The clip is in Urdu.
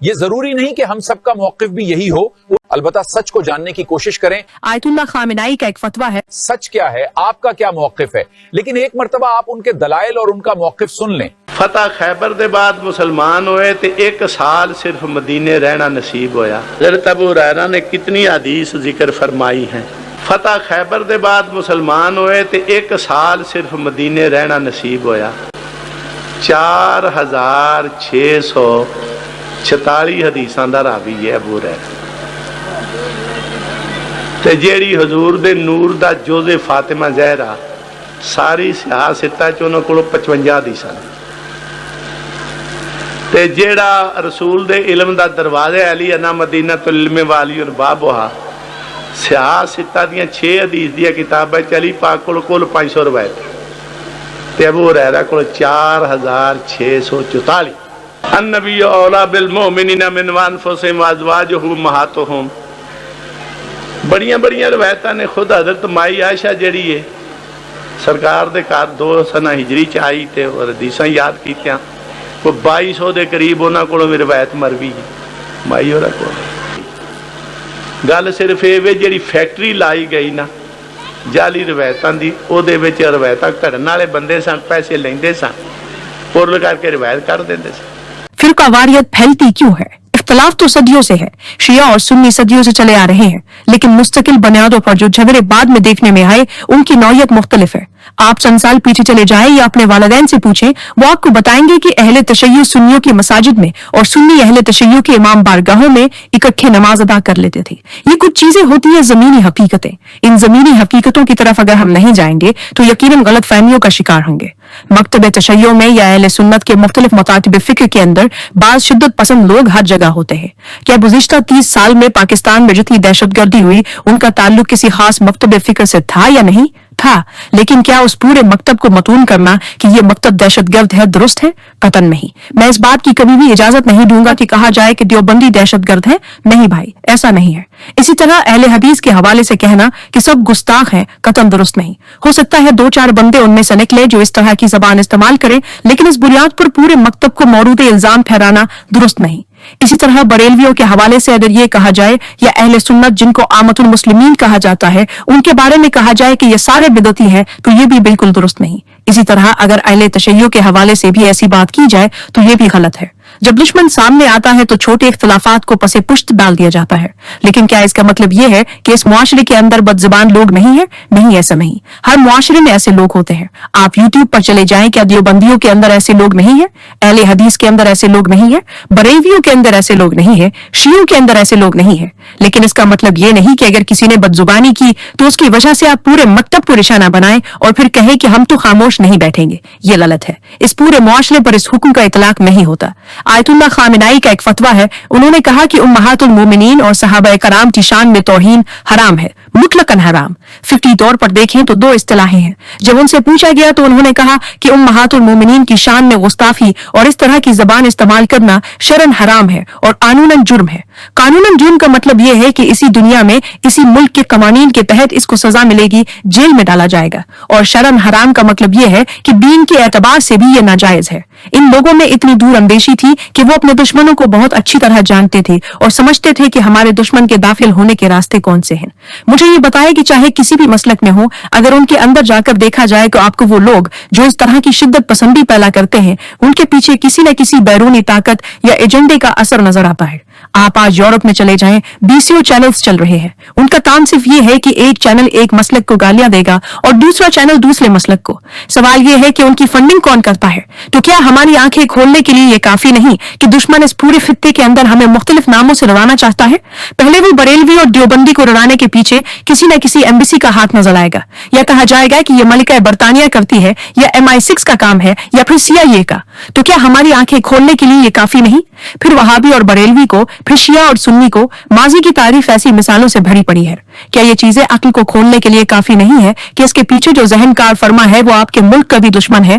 یہ ضروری نہیں کہ ہم سب کا موقف بھی یہی ہو، البتہ سچ کو جاننے کی کوشش کریں۔ آیت اللہ خامنائی کا ایک فتویٰ ہے، سچ کیا ہے، آپ کا کیا موقف ہے، لیکن ایک مرتبہ آپ ان کے دلائل اور ان کا موقف سن لیں۔ فتح خیبر دے بعد مسلمان ہوئے تے 1 سال صرف مدینے رہنا نصیب ہویا۔ حضرت ابو ہریرہ نے کتنی حدیث ذکر فرمائی ہیں۔ فتح خیبر دے بعد مسلمان ہوئے تے 1 سال صرف مدینے رہنا نصیب ہویا۔ 4646 حدیثاں دا راوی ہے ابو ہریرہ، تے جیڑی حضور دے نور دا جوز فاطمہ زہرا ساری سیاہ ستہ چونوں کو 55 حدیثاں، تے جیڑا رسول دے علم دا دروازے علی انا مدینہ العلم والی بابوہا سیاہ ستہ دیاں 6 حدیث دیا کتابیں چلی پاک کل 500 روایت، تے ابو ہریرہ کو 4644۔ النبی اولا بالمؤمنین من انفسہم وازواجہ امہاتہم، بڑیاں روایتاں نے خود حضرت مائی عائشہ جڑی ہے سرکار دے کار 2 سنہ ہجری چ آئی تے اور حدیثاں یاد کیتیاں، وہ 2200 دے قریب انہاں کولوں بھی روایت مروی ہے مائی ہوراں کول۔ گل صرف اے وے جڑی فیکٹری لائی گئی نا جعلی روایتاں دی، او دے وچ روایتاں کڈن والے بندے سن، پیسے لیندے سن، پرل کر کے روایت کر دیندے سن۔ فرقہ واریت پھیلتی کیوں ہے؟ اختلاف تو صدیوں سے ہے، شیعہ اور سنی صدیوں سے چلے آ رہے ہیں، لیکن مستقل بنیادوں پر جو جھگڑے بعد میں دیکھنے میں آئے ان کی نوعیت مختلف ہے۔ آپ چند سال پیچھے چلے جائیں یا اپنے والدین سے پوچھیں، وہ آپ کو بتائیں گے کہ اہل تشیع سنیوں کی مساجد میں اور سنی اہل تشیع کے امام بارگاہوں میں اکٹھے نماز ادا کر لیتے تھے۔ یہ کچھ چیزیں ہوتی ہیں زمینی حقیقتیں، ان زمینی حقیقتوں کی طرف اگر ہم نہیں جائیں گے تو یقیناً غلط فہمیوں کا شکار ہوں گے۔ مکتب تشیع میں یا اہل سنت کے مختلف مکاتب فکر کے اندر بعض شدت پسند لوگ ہر جگہ ہوتے ہیں۔ کیا گزشتہ 30 سال میں پاکستان میں جتنی دہشت گردی ہوئی ان کا تعلق کسی خاص مکتب فکر سے تھا یا نہیں؟ تھا، لیکن کیا اس پورے مکتب کو متون کرنا کہ یہ مکتب دہشت گرد ہے درست ہے؟ قطعاً نہیں۔ میں اس بات کی کبھی بھی اجازت نہیں دوں گا کہ کہا جائے کہ دیوبندی دہشت گرد ہے، نہیں بھائی، ایسا نہیں ہے۔ اسی طرح اہل حدیث کے حوالے سے کہنا کہ سب گستاخ ہیں قطعاً درست نہیں۔ ہو سکتا ہے 2-4 بندے ان میں سے نکلے جو اس طرح کی زبان استعمال کریں، لیکن اس بنیاد پر پورے مکتب کو مورد الزام ٹھہرانا درست نہیں۔ اسی طرح بریلویوں کے حوالے سے اگر یہ کہا جائے یا اہل سنت جن کو عامت المسلمین کہا جاتا ہے ان کے بارے میں کہا جائے کہ یہ سارے بدعتی ہیں تو یہ بھی بالکل درست نہیں۔ اسی طرح اگر اہل تشیع کے حوالے سے بھی ایسی بات کی جائے تو یہ بھی غلط ہے۔ جب دشمن سامنے آتا ہے تو چھوٹے اختلافات کو پس پشت ڈال دیا جاتا ہے، لیکن کیا اس کا مطلب یہ ہے کہ اس معاشرے کے اندر بد زبان لوگ نہیں ہیں؟ نہیں، ایسا نہیں۔ ہر معاشرے میں ایسے لوگ ہوتے ہیں۔ آپ یوٹیوب پر چلے جائیں، کیا دیوبندیوں کے اندر ایسے لوگ نہیں ہیں؟ اہل حدیث کے اندر ایسے لوگ نہیں ہیں؟ بریلویوں کے اندر ایسے لوگ نہیں ہیں؟ شیعوں کے اندر ایسے لوگ نہیں ہیں؟ لیکن اس کا مطلب یہ نہیں کہ اگر کسی نے بد زبانی کی تو اس کی وجہ سے آپ پورے مکتب کو نشانہ بنائیں اور پھر کہیں کہ ہم تو خاموش نہیں بیٹھیں گے۔ یہ غلط ہے۔ اس پورے معاشرے پر اس حکم کا اطلاق نہیں ہوتا۔ آیت اللہ خامنائی کا ایک فتویٰ ہے، انہوں نے کہا کہ امہات المومنین اور صحابہ کرام کی شان میں توہین حرام ہے، مطلقاً حرام۔ فقہی طور پر دیکھیں تو 2 اصطلاحیں ہیں۔ جب ان سے پوچھا گیا تو انہوں نے کہا کہ امہات المومنین کی شان میں گستاخی اور اس طرح کی زبان استعمال کرنا شرعاً حرام ہے اور قانوناً جرم ہے۔ قانوناً جرم کا مطلب یہ ہے کہ اسی دنیا میں اسی ملک کے قوانین کے تحت اس کو سزا ملے گی، جیل میں ڈالا جائے گا، اور شرعاً حرام کا مطلب یہ ہے کہ دین کے اعتبار سے بھی یہ ناجائز ہے۔ ان لوگوں میں اتنی دور اندیشی تھی کہ وہ اپنے دشمنوں کو بہت اچھی طرح جانتے تھے اور سمجھتے تھے کہ ہمارے دشمن کے داخل ہونے کے راستے کون سے ہیں۔ مجھے یہ بتائے کہ چاہے کسی بھی مسلک میں ہو، اگر ان کے اندر جا کر دیکھا جائے تو آپ کو وہ لوگ جو اس طرح کی شدت پسندی پیدا کرتے ہیں ان کے پیچھے کسی نہ کسی بیرونی طاقت یا ایجنڈے کا اثر نظر آتا ہے۔ آپ آج یورپ میں چلے جائیں، BCO چینلز چل رہے ہیں، ان کا کام صرف یہ ہے کہ ایک چینل ایک مسلک کو گالیاں دے گا اور دوسرا چینل دوسرے مسلک کو۔ سوال یہ ہے کہ ان کی فنڈنگ کون کرتا ہے؟ تو کیا ہماری آنکھیں کھولنے کے لیے یہ کافی نہیں کہ دشمن اس پورے خطے کے اندر ہمیں مختلف ناموں سے لڑانا چاہتا ہے؟ پہلے وہ بریلوی اور دیوبندی کو لڑانے کے پیچھے کسی نہ کسی ایمبیسی کا ہاتھ نظر آئے گا، یا کہا جائے گا کہ یہ ملکہ برطانیہ کرتی ہے یا MI6 کا کام ہے یا پھر CIA کا۔ تو کیا ہماری آنکھیں کھولنے کے لیے یہ کافی نہیں؟ پھر وہابی اور بریلوی کو، پھر شیعہ اور سنی کو ماضی کی تاریخ ایسی مثالوں سے بھری پڑی ہے۔ کیا یہ چیزیں عقل کو کھولنے کے لیے کافی نہیں ہے کہ اس کے پیچھے جو ذہن کار فرما ہے وہ آپ کے ملک کا بھی دشمن ہے